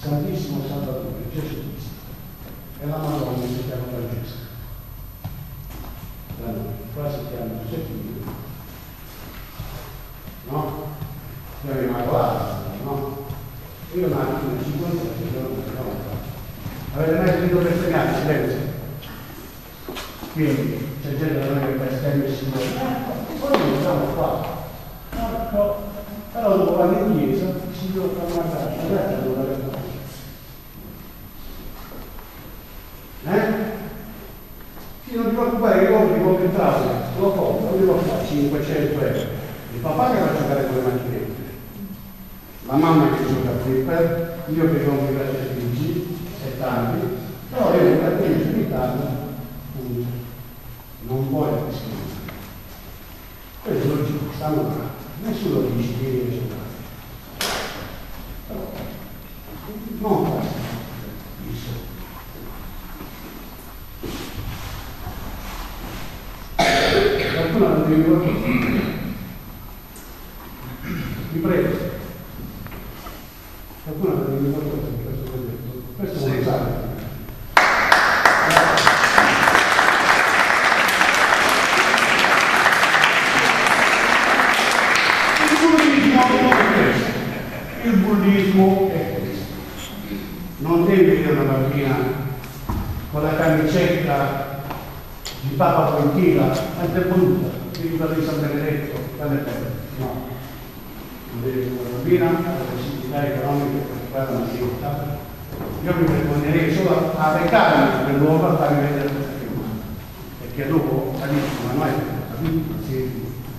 Santissimo Salvatore, Gesù Cristo. E la Madonna si chiama Francesca. Da noi, qua si chiama Giuseppino. No? Siamo immacolati, no? Io nato nel 57 giorni, avete mai sentito bestemmiare? Silenzio. Quindi c'è gente da noi che bestemmia il Signore. Poi noi siamo qua. Però dopo vanno in chiesa, il Signore fa una caccia, guarda dove la vedo. Sì, non ti preoccupare, io compro i commentari, lo compro, non devo fare 500 euro. Il papà che va a giocare con le macchinette, la mamma che gioca a flipper, io che compro i grattacieli, 70, però io un cartellino in Italia, non vuole discriminare. Questo lo dico, stanno là, nessuno dice che io sono là. Però, non fa questo. Qualcuno non deve qualcosa. Vi prego. Qualcuno non deve qualcosa di questo progetto. Questo non lo sa. Il bullismo è questo. Non devi vedere una bambina con la camicetta di Papa Pointila, anche brutta, di quella di San Benedetto, dalle terre. No. Non devi vedere una bambina con le possibilità economiche per fare una dieta. Io mi vergognerei solo a beccarmi per l'uomo a farmi vedere questa filmata. Perché dopo capisco, ma noi capisco, che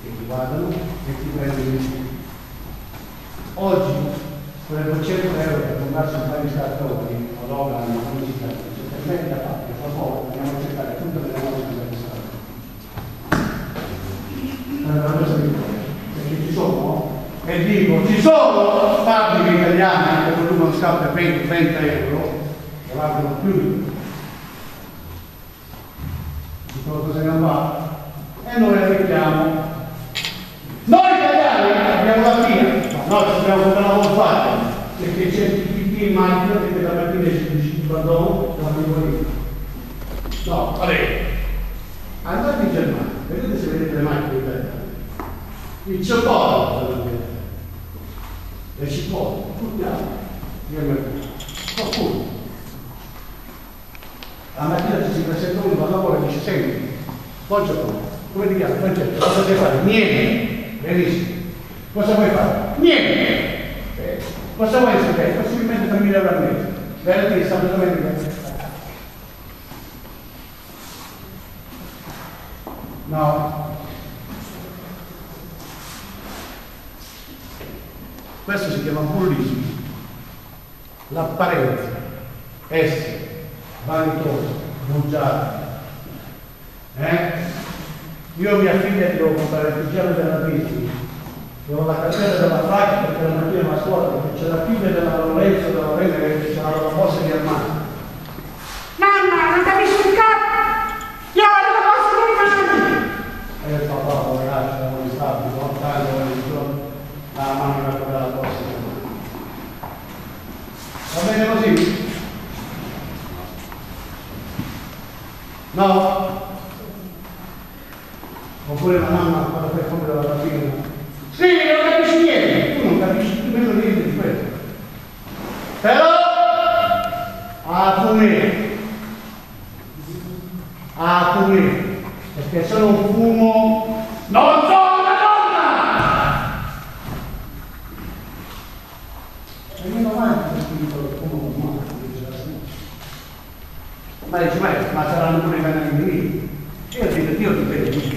ti guardano e ti prendono in giro. Oggi, con le 200 euro per comprarsi un paio di scartoni, o l'opera, una pubblicità, se permette da parte, per favore, dobbiamo accettare tutte le nostre perché ci sono, e dico, ci sono fabbriche italiane che producono scarpe 20 euro, che valgono più. Dicono cosa ne va? E noi le mettiamo. Noi italiani abbiamo la fine. Noi dobbiamo fare una volta perché c'è il PP in macchina che la mattina ci pardon la piccolina. No, vabbè. Andate in Germania, vedete se vedete le macchine italiane. Il cioccolato, le cipolle, qualcuno. La mattina ci si presenta uno, ma lavora e dice, senti, buongiorno, come ti chiami? Francesco, cosa devi fare? Niente, benissimo. Cosa vuoi fare? Niente! Cosa vuoi sapere? Possibilmente 3.000 euro al mese. Veramente sta assolutamente. No. Questo si chiama bullismo. L'apparenza, essere vanitoso, bugiardo. Io mia figlia devo comprare il pigiama della Disney. Io ho la cartella della FAC perché la mattina va a scuola, perché c'è la figlia della Lorenzo, della Lorenzo che c'è la borsa di Armani. Mamma, non capisco il capo! Io ho la borsa di Armani! E il papà, poveraccio, da come sta, mi sono tanto ogni giorno, la mamma mi va la borsa di Armani. Va bene così? No? Oppure la mamma quando fai compra la bambina. Sì, non capisci niente, tu non capisci nemmeno niente di questo. Però a fumare, perché se non fumo non sono una donna! E meno male che il fumo non ma dice, ma saranno pure i canali miei. Io dico, Dio ti vede tutti.